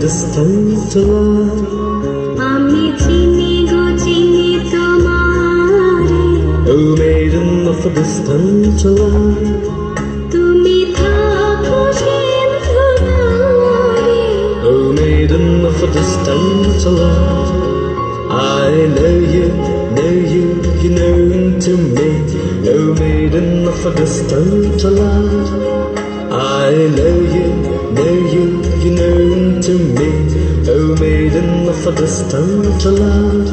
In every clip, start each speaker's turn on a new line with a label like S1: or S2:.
S1: distant love.
S2: আমি চিনি গো চিনি তোমারে,
S1: Oh maiden of a distant love.
S2: তুমি থাকো সিন্ধু ধারে।
S1: Oh maiden of a distant love. I know you, you know to me. Oh maiden of a distant love. I know you, you know to me. Oh maiden of a distant love.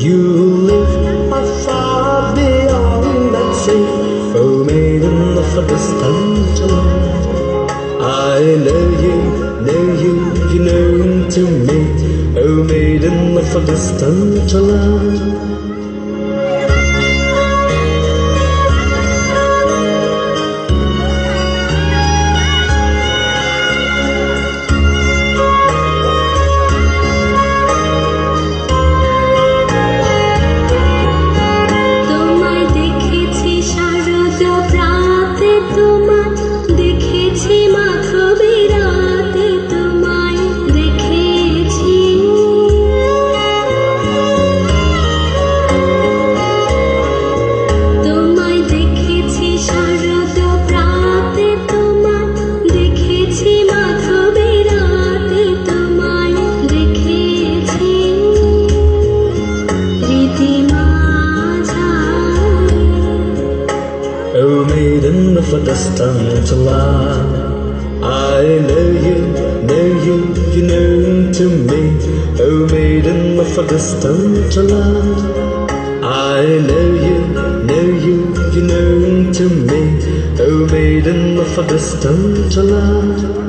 S1: You live far beyond that sea. Oh maiden of a distant love. I know you, you know to me. Oh maiden of a distant love.
S2: তোমায় দেখেছি শারদ প্রাতে, তোমায় দেখেছি মাধবী রাতে, তোমায় দেখেছি। তোমায় দেখেছি শারদ প্রাতে, তোমায় দেখেছি মাধবী রাতে, তোমায় দেখেছি। রীতিমা
S1: Oh maiden of a distant love. I know you, you know to me. Oh maiden of a distant love. I know you, you know to me. Oh maiden of a distant love.